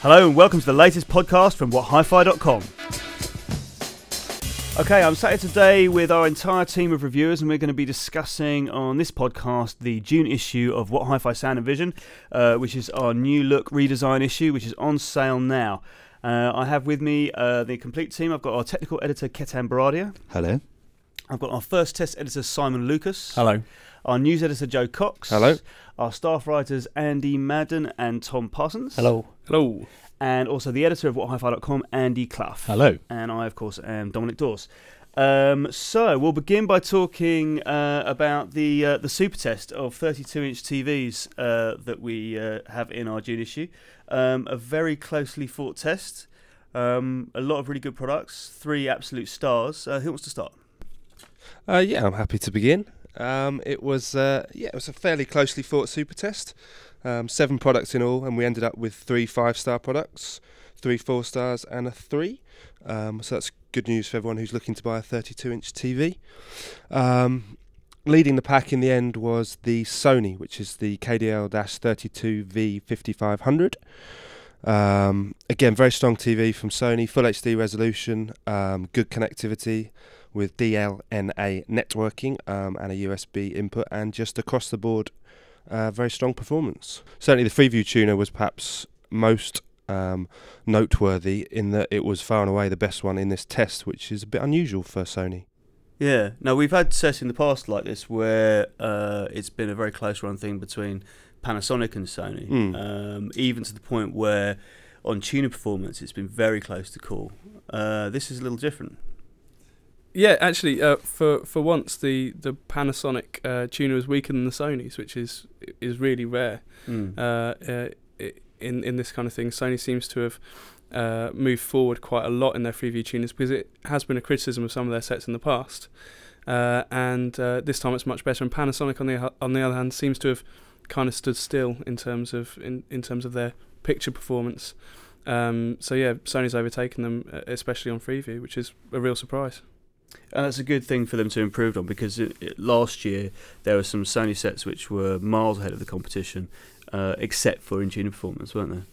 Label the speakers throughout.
Speaker 1: Hello and welcome to the latest podcast from whathifi.com. Okay, I'm sat here today with our entire team of reviewers, and we're going to be discussing on this podcast the June issue of What Hi-Fi Sound and Vision, which is our new look redesign issue, which is on sale now. I have with me the complete team. I've got our technical editor, Ketan Baradia.
Speaker 2: Hello.
Speaker 1: I've got our first test editor, Simon Lucas.
Speaker 3: Hello.
Speaker 1: Our news editor, Joe Cox.
Speaker 3: Hello.
Speaker 1: Our staff writers, Andy Madden and Tom Parsons.
Speaker 3: Hello. Hello.
Speaker 1: And also the editor of whathifi.com, Andy Clough.
Speaker 3: Hello.
Speaker 1: And I, of course, am Dominic Dawes. So we'll begin by talking about the Supertest of 32-inch TVs that we have in our June issue. A very closely fought test. A lot of really good products. 3 absolute stars. Who wants to start?
Speaker 4: Yeah, I'm happy to begin. It was a fairly closely fought Supertest. 7 products in all, and we ended up with 3 5-star products, 3 4 stars, and a 3. So that's good news for everyone who's looking to buy a 32-inch TV. Leading the pack in the end was the Sony, which is the KDL-32V 5500. Again, very strong TV from Sony, full HD resolution, good connectivity with DLNA networking and a USB input, and just across the board, very strong performance. Certainly the Freeview tuner was perhaps most noteworthy in that it was far and away the best one in this test, which is a bit unusual for Sony.
Speaker 1: Yeah. Now, we've had tests in the past like this where it's been a very close run thing between Panasonic and Sony, even to the point where on tuner performance it's been very close to call. This is a little different.
Speaker 3: Yeah, actually, for once, the Panasonic tuner was weaker than the Sony's, which is really rare. In this kind of thing. Sony seems to have moved forward quite a lot in their Freeview tuners, because it has been a criticism of some of their sets in the past, and this time it's much better. And Panasonic, on the other hand, seems to have kind of stood still in terms of their picture performance. So yeah, Sony's overtaken them, especially on Freeview, which is a real surprise.
Speaker 1: And that's a good thing for them to improve on, because last year there were some Sony sets which were miles ahead of the competition, except for in tuner performance, weren't there?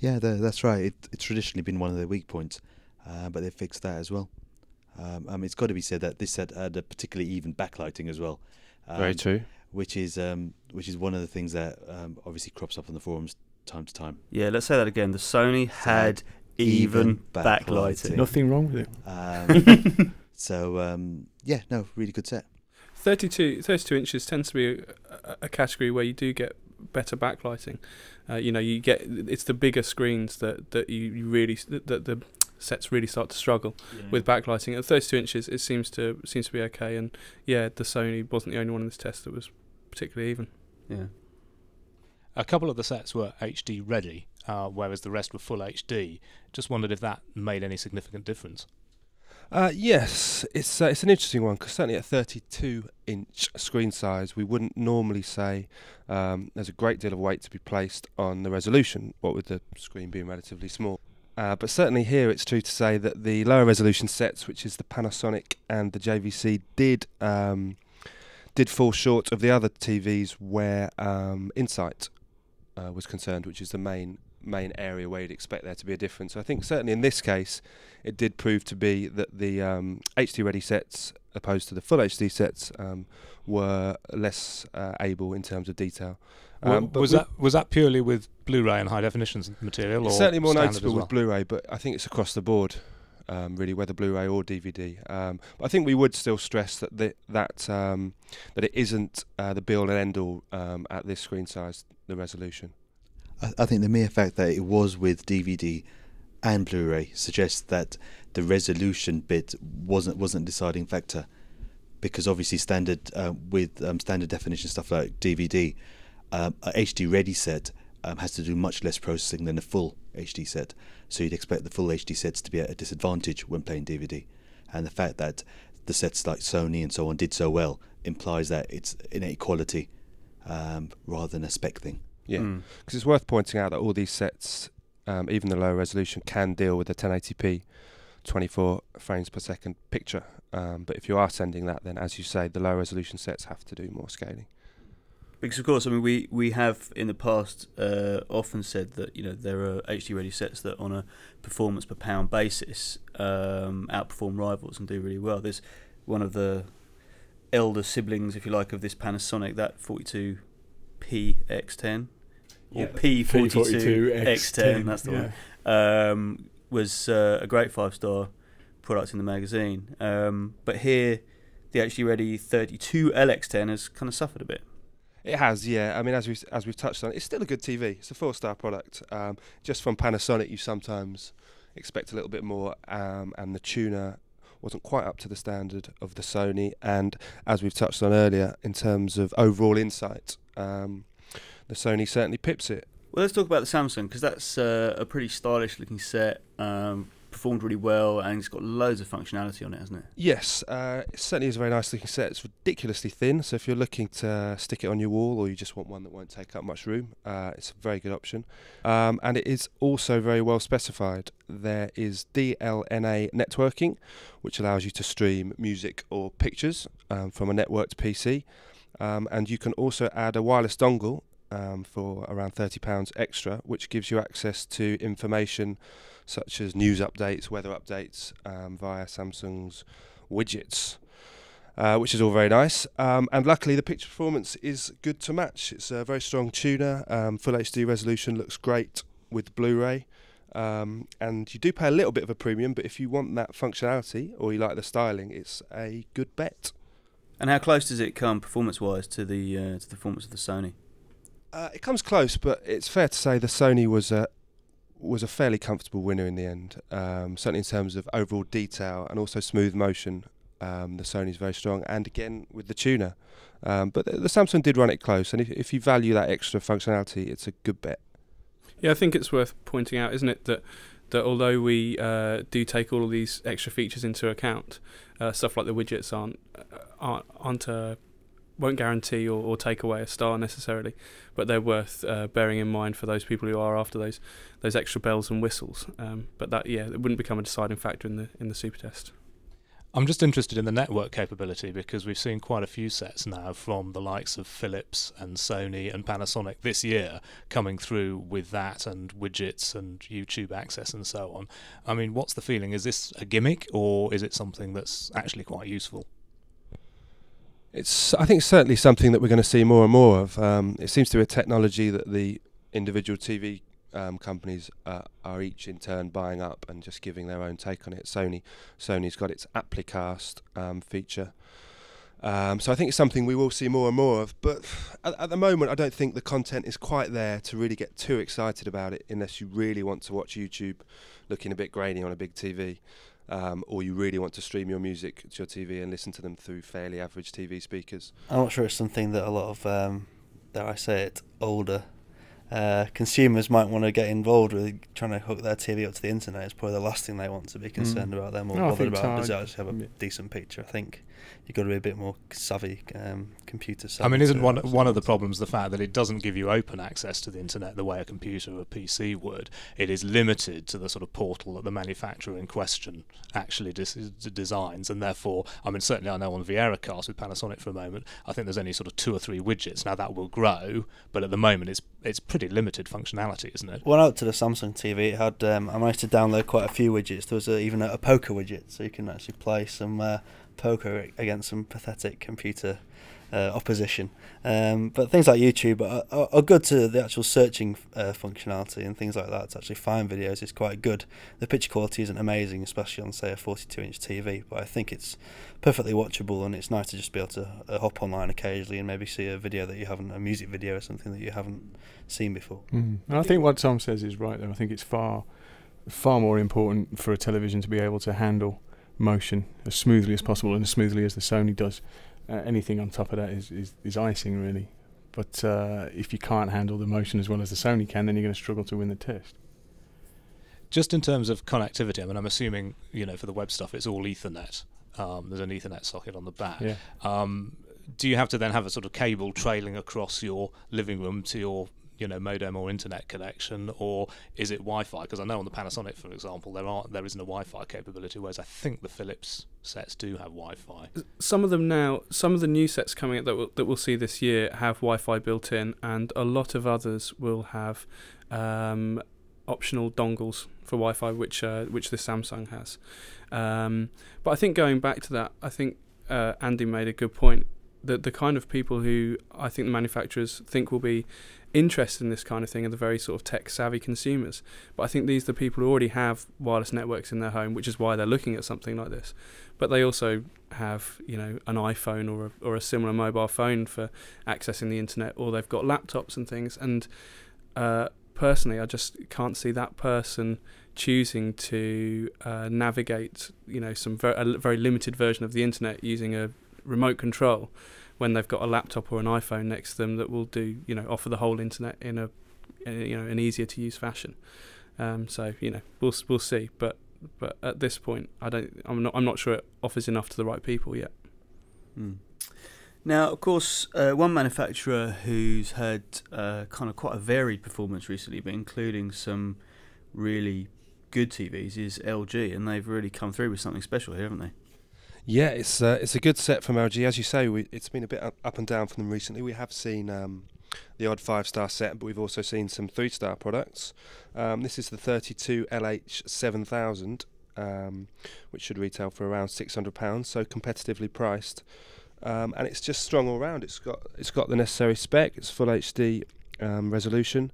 Speaker 2: Yeah, that's right. It's traditionally been one of their weak points, but they've fixed that as well. It's got to be said that this set had a particularly even backlighting as well.
Speaker 4: Very true.
Speaker 2: Which is one of the things that obviously crops up on the forums time to time.
Speaker 1: Yeah, let's say that again. The Sony had even backlighting.
Speaker 3: Nothing wrong with it.
Speaker 2: Yeah, no, really good set. 32
Speaker 3: inches tends to be a category where you do get better backlighting. You get, it's the bigger screens that you really, that the sets really start to struggle with backlighting. At 32 inches, it seems to be okay. And yeah, the Sony wasn't the only one in this test that was particularly even.
Speaker 1: Yeah.
Speaker 5: A couple of the sets were HD ready, whereas the rest were full HD. Just wondered if that made any significant difference.
Speaker 4: Yes, it's an interesting one, because certainly at 32-inch screen size, we wouldn't normally say there's a great deal of weight to be placed on the resolution, what with the screen being relatively small. But certainly here it's true to say that the lower resolution sets, which is the Panasonic and the JVC, did fall short of the other TVs where Insight was concerned, which is the main area where you'd expect there to be a difference. So I think certainly in this case it did prove to be that the HD ready sets opposed to the full HD sets were less able in terms of detail.
Speaker 5: Was that purely with Blu-ray and high definition material, or
Speaker 4: it's certainly more noticeable
Speaker 5: well?
Speaker 4: with Blu-ray, but I think it's across the board, really, whether Blu-ray or DVD. But I think we would still stress that it isn't the be-all and end-all at this screen size, the resolution.
Speaker 2: I think the mere fact that it was with DVD and Blu-ray suggests that the resolution bit wasn't a deciding factor, because obviously standard standard definition stuff like DVD, a HD ready set has to do much less processing than a full HD set, so you'd expect the full HD sets to be at a disadvantage when playing DVD, and the fact that the sets like Sony and so on did so well implies that it's innate quality rather than a spec thing.
Speaker 4: Yeah, because it's worth pointing out that all these sets, even the lower resolution, can deal with a 1080p 24 frames per second picture. But if you are sending that, then as you say, the lower resolution sets have to do more scaling.
Speaker 1: Because of course, I mean, we have in the past often said that there are HD ready sets that on a performance per pound basis outperform rivals and do really well. There's one of the elder siblings, if you like, of this Panasonic, that 42PX10 or P42X10. That's the one. Was a great 5-star product in the magazine. But here, the HD ready 32LX10 has kind of suffered a bit.
Speaker 4: It has, yeah. I mean, as we've touched on, it's still a good TV. It's a 4-star product. Just from Panasonic, you sometimes expect a little bit more, and the tuner wasn't quite up to the standard of the Sony. And as we've touched on earlier, in terms of overall insight, the Sony certainly pips it.
Speaker 1: Well, let's talk about the Samsung, because that's a pretty stylish-looking set. Performed really well, and it's got loads of functionality on it, hasn't it?
Speaker 4: Yes, it certainly is a very nice looking set. It's ridiculously thin, so if you're looking to stick it on your wall, or you just want one that won't take up much room, it's a very good option. And it is also very well specified. There is DLNA networking, which allows you to stream music or pictures from a networked PC, and you can also add a wireless dongle for around £30 extra, which gives you access to information such as news updates, weather updates via Samsung's widgets, which is all very nice. And luckily the picture performance is good to match. It's a very strong tuner, full HD resolution, looks great with Blu-ray, and you do pay a little bit of a premium, but if you want that functionality or you like the styling, it's a good bet.
Speaker 1: And how close does it come performance-wise to the performance of the Sony?
Speaker 4: It comes close, but it's fair to say the Sony was a fairly comfortable winner in the end. Certainly in terms of overall detail and also smooth motion, the Sony's very strong. And again with the tuner, but the Samsung did run it close. And if you value that extra functionality, it's a good bet.
Speaker 3: Yeah, I think it's worth pointing out, isn't it, that although we do take all of these extra features into account, stuff like the widgets won't guarantee or take away a star necessarily, but they're worth bearing in mind for those people who are after those extra bells and whistles. But that, it wouldn't become a deciding factor in the Supertest.
Speaker 5: I'm just interested in the network capability, because we've seen quite a few sets now from the likes of Philips and Sony and Panasonic this year coming through with that and widgets and YouTube access and so on. I mean, what's the feeling? Is this a gimmick, or is it something that's actually quite useful?
Speaker 4: I think certainly something that we're going to see more and more of. It seems to be a technology that the individual TV companies are each in turn buying up and just giving their own take on it. Sony's got its Applicast feature. So I think it's something we will see more and more of. But at the moment, I don't think the content is quite there to really get too excited about it, unless you really want to watch YouTube looking a bit grainy on a big TV. Or you really want to stream your music to your TV and listen to them through fairly average TV speakers.
Speaker 6: I'm not sure it's something that a lot of, dare I say it, older consumers might want to get involved with. Trying to hook their TV up to the internet is probably the last thing they want to be concerned about. Them or bothered about. Does it actually have a decent picture? I think you've got to be a bit more savvy, computer savvy.
Speaker 5: I mean, isn't one of the problems the fact that it doesn't give you open access to the internet the way a computer or a PC would? It is limited to the sort of portal that the manufacturer in question actually designs, and therefore, I mean, certainly I know on Vieiracast with Panasonic for a moment, I think there's only sort of 2 or 3 widgets. Now that will grow, but at the moment it's pretty limited functionality, isn't it?
Speaker 6: When I went to the Samsung TV, it had I managed to download quite a few widgets. There was even a poker widget, so you can actually play some poker against some pathetic computer opposition. But things like YouTube are good to the actual searching functionality and things like that. To actually find videos is quite good. The picture quality isn't amazing, especially on, say, a 42-inch TV, but I think it's perfectly watchable, and it's nice to just be able to hop online occasionally and maybe see a video that you haven't, a music video or something that you haven't seen before.
Speaker 7: And I think what Tom says is right there. I think it's far more important for a television to be able to handle motion as smoothly as possible, and as smoothly as the Sony does. Anything on top of that is icing, really. But if you can't handle the motion as well as the Sony can, then you're going to struggle to win the test.
Speaker 5: Just in terms of connectivity, I mean, I'm assuming, for the web stuff, it's all Ethernet. There's an Ethernet socket on the back. Yeah. Do you have to then have a sort of cable trailing across your living room to your modem or internet connection, or is it Wi-Fi? Because I know on the Panasonic, for example, there isn't a Wi-Fi capability, whereas I think the Philips sets do have Wi-Fi.
Speaker 3: Some of them now, some of the new sets coming out that we'll see this year have Wi-Fi built in, and a lot of others will have optional dongles for Wi-Fi, which the Samsung has. But I think going back to that, I think Andy made a good point. That the kind of people who I think the manufacturers think will be interested in this kind of thing are the very sort of tech-savvy consumers. But I think these are the people who already have wireless networks in their home, which is why they're looking at something like this. But they also have, an iPhone or a similar mobile phone for accessing the internet, or they've got laptops and things. And personally, I just can't see that person choosing to navigate, a very limited version of the internet using a remote control when they've got a laptop or an iPhone next to them that will do, offer the whole internet in an easier to use fashion. So we'll see. But at this point, I'm not sure it offers enough to the right people yet.
Speaker 1: Now, of course, one manufacturer who's had kind of quite a varied performance recently, but including some really good TVs, is LG, and they've really come through with something special here, haven't they?
Speaker 4: Yeah, it's a good set from LG. As you say, it's been a bit up and down for them recently. We have seen the odd 5-star set, but we've also seen some 3-star products. This is the 32LH7000, which should retail for around £600, so competitively priced. And it's just strong all round. It's got the necessary spec. It's full HD resolution.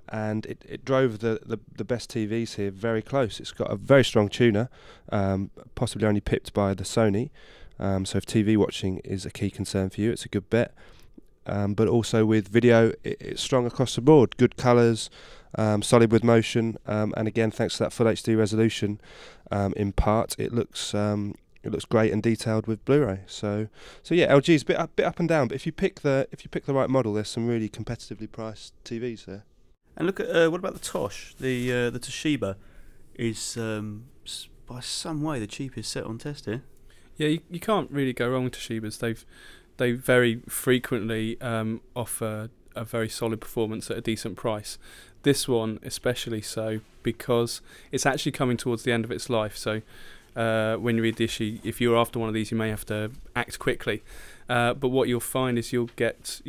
Speaker 4: And it drove the best TVs here very close. It's got a very strong tuner, possibly only pipped by the Sony. So if TV watching is a key concern for you, it's a good bet. But also with video, it's strong across the board. Good colours, solid with motion, and again, thanks to that full HD resolution, in part, it looks great and detailed with Blu-ray. So yeah, LG's a bit up and down. But if you pick the right model, there's some really competitively priced TVs there.
Speaker 1: And look at what about the Tosh? The Toshiba is by some way the cheapest set on test here.
Speaker 3: Yeah, you can't really go wrong with Toshibas. They very frequently offer a very solid performance at a decent price. This one especially so because it's actually coming towards the end of its life. So when you read the issue, if you're after one of these, you may have to act quickly. But what you'll find is you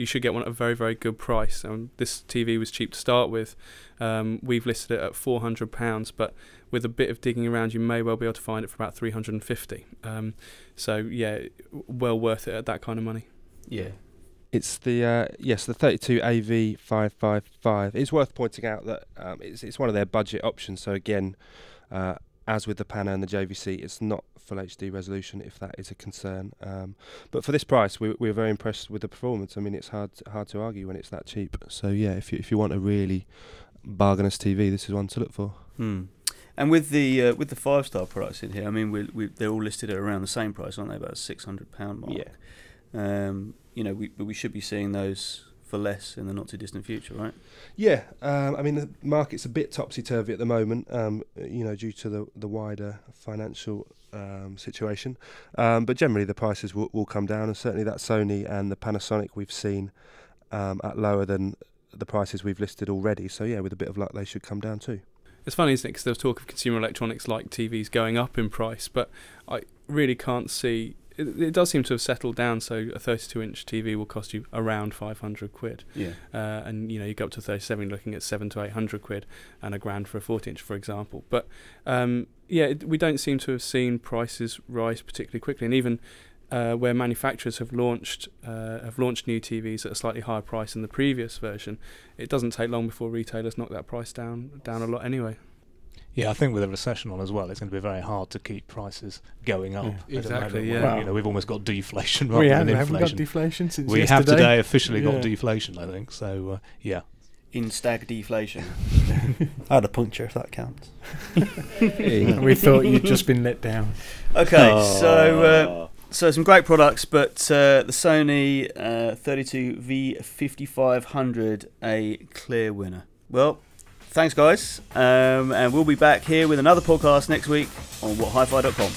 Speaker 3: should get one at a very, very good price. This TV was cheap to start with. We've listed it at £400, but with a bit of digging around, you may well be able to find it for about £350. So yeah, well worth it at that kind of money.
Speaker 1: Yeah.
Speaker 4: It's the the 32AV555. It's worth pointing out that it's one of their budget options. So again, as with the Pana and the JVC, it's not full HD resolution if that is a concern. But for this price, we're very impressed with the performance. I mean, it's hard to argue when it's that cheap. So yeah, if you want a really bargainous TV, this is one to look for.
Speaker 1: And with the 5-star products in here, I mean, they're all listed at around the same price, aren't they? About £600 mark.
Speaker 4: Yeah.
Speaker 1: We should be seeing those for less in the not too distant future, right?
Speaker 4: Yeah, I mean the market's a bit topsy-turvy at the moment, due to the wider financial situation. But generally the prices will come down, and certainly that Sony and the Panasonic we've seen at lower than the prices we've listed already. So yeah, with a bit of luck, they should come down too.
Speaker 3: It's funny, isn't it? Because there was talk of consumer electronics like TVs going up in price, but I really can't see. It does seem to have settled down, so a 32-inch TV will cost you around £500.
Speaker 1: Yeah.
Speaker 3: And you go up to 37, looking at £700 to £800, and £1,000 for a 40-inch, for example. But we don't seem to have seen prices rise particularly quickly, and even where manufacturers have launched new TVs at a slightly higher price than the previous version, it doesn't take long before retailers knock that price down a lot anyway.
Speaker 5: Yeah, I think with a recession on as well, it's going to be very hard to keep prices going up.
Speaker 3: Yeah, exactly.
Speaker 5: Yeah, we've almost got deflation rather than inflation.
Speaker 7: Haven't got deflation since
Speaker 5: we
Speaker 7: yesterday.
Speaker 5: have today officially got deflation, I think. So yeah,
Speaker 1: in stag deflation.
Speaker 6: I had a puncture if that counts.
Speaker 7: We thought you'd just been let down.
Speaker 1: Okay, so some great products, but the Sony 32V5500 a clear winner. Well, thanks guys, and we'll be back here with another podcast next week on whathifi.com.